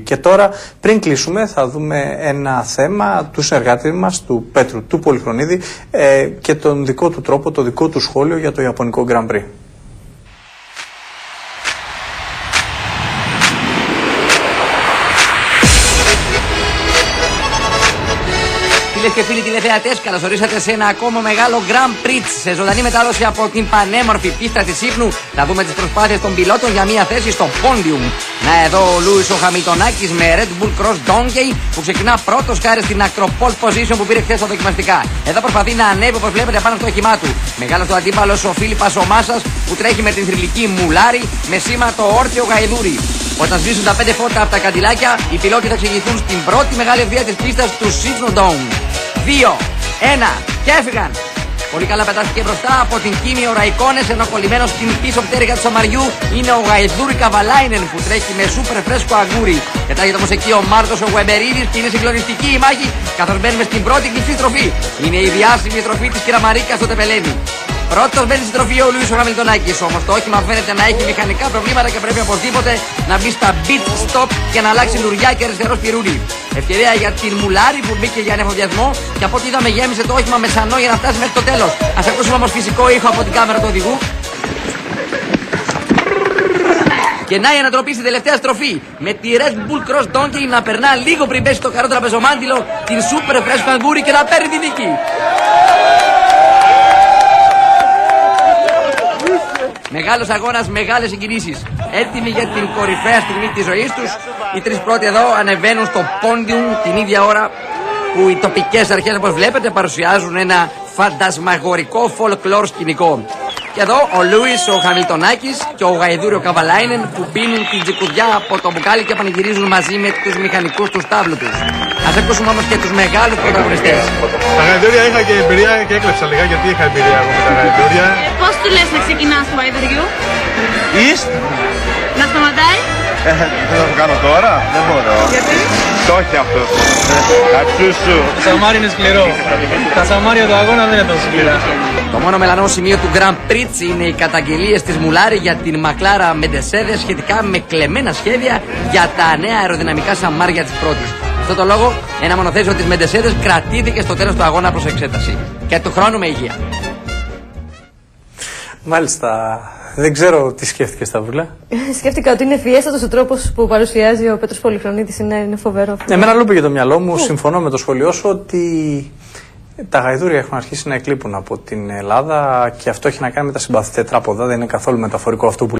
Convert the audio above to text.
Και τώρα, πριν κλείσουμε, θα δούμε ένα θέμα του συνεργάτη μας, του Πέτρου του Πολυχρονίδη, και τον δικό του τρόπο, το δικό του σχόλιο για το Ιαπωνικό Grand Prix. Φίλες και φίλοι τηλεθεατές, καλώς ορίσατε σε ένα ακόμα μεγάλο Grand Prix. Σε ζωντανή μετάδοση από την πανέμορφη πίστα της Ύπνου θα δούμε τις προσπάθειες των πιλότων για μια θέση στο πόντιουμ. Να εδώ ο Λούις ο Χαμιλτονάκης με Red Bull Cross Donkey που ξεκινά πρώτος χάρη στην acropole position που πήρε χθες στα δοκιμαστικά. Εδώ προσπαθεί να ανέβει όπως βλέπετε πάνω στο όχημά του. Μεγάλος του αντίπαλος ο Φίλιππας ο Μάσας που τρέχει με την θρυλική μουλάρι με σήμα το όρθιο γαϊδούρι. Όταν σβήσουν τα 5 φώτα από τα καντιλάκια, οι πιλότοι θα εξηγηθούν στην πρώτη μεγάλη ευθεία της πίστας του Σίπνοντομ. 2, 1 και έφυγαν. Πολύ καλά πετάστηκε μπροστά από την Κίμη ο Ραϊκόνες, ενώ κολλημένος στην πίσω πτέρυγα του Σαμαριού είναι ο Γαϊδούρι Καβαλάινεν που τρέχει με σούπερ φρέσκο αγκούρι. Πετάγεται όμως εκεί ο Μάρτος ο Γουεμπερίδης και είναι συγκλονιστική η μάχη καθώς μπαίνουμε στην πρώτη κλειστή στροφή. Είναι η διάσημη στροφή της Κυραμαρίκας στο Τεπελένι. Πρώτος μπαίνει στην στροφή ο Λούις ο Χαμιλτονάκης, όμως το όχημα φαίνεται να έχει μηχανικά προβλήματα και πρέπει οπωσδήποτε να μπει στα pit stop και να αλλάξει λουριά και αριστερό σπιρούνι. Ευκαιρία για την Μουλάρη που μπήκε για ανεφοδιασμό και από ό,τι είδαμε γέμισε το όχημα με σανό για να φτάσει μέχρι το τέλος. Ας ακούσουμε όμως φυσικό ήχο από την κάμερα του οδηγού. Και να η ανατροπή στην τελευταία στροφή με τη Red Bull Cross Donkey να περνά λίγο πριν πέσει το καρό τραπεζομάντιλο την σούπερ φρέσκο αγκούρι και να παίρνει τη νίκη. Μεγάλος αγώνας, μεγάλες συγκινήσεις. Έτοιμοι για την κορυφαία στιγμή της ζωής τους. Οι τρεις πρώτοι εδώ ανεβαίνουν στο πόντιουμ την ίδια ώρα που οι τοπικές αρχές, όπως βλέπετε, παρουσιάζουν ένα φαντασμαγορικό folklore σκηνικό. Και εδώ ο Λούις ο Χαμιλτονάκης και ο Γαϊδούρι ο Καβαλάινεν που πίνουν την τζικουδιά από το μπουκάλι και πανηγυρίζουν μαζί με τους μηχανικούς του στάβλου τους. Ας ακούσουμε όμως και τους μεγάλους πρωταγωνιστές. Τα γαϊδούρια είχα και εμπειρία και έκλεψα λίγα γιατί είχα εμπειρία εγώ με τα γαϊδούρια. Πώς του λες να ξεκινάς του γαϊδουριού? Να σταματάει? Δεν θα το κάνω τώρα, δεν μπορώ. Γιατί? Το όχι αυτό. Κατσούσου. Το σαμάρι είναι σκληρό. Τα σαμάρια του αγώνα δεν είναι τόσο σκληρά. Το μόνο μελανό σημείο του Grand Prix είναι οι καταγγελίες της Μουλάρη για την Μακλάρα Μεντεσέδε σχετικά με κλεμμένα σχέδια για τα νέα αεροδυναμικά σαμάρια της πρώτης. Αυτό το λόγο, ένα μονοθέσιο της Μεντεσέδες κρατήθηκε στο τέλος του αγώνα προς εξέταση. Και του χρόνου με υγεία. Μάλιστα. Δεν ξέρω τι σκέφτηκε, Σταυρούλα. Σκέφτηκα ότι είναι ευφιέστατος ο τρόπος που παρουσιάζει ο Πέτρος Πολυχρονίδης. Είναι φοβερό. Εμένα λούπει για το μυαλό μου. Συμφωνώ με το σχολείο σου ότι τα γαϊδούρια έχουν αρχίσει να εκλείπουν από την Ελλάδα και αυτό έχει να κάνει με τα συμπαθή τετράποδα. Δεν είναι καθόλου μεταφορικό αυτό που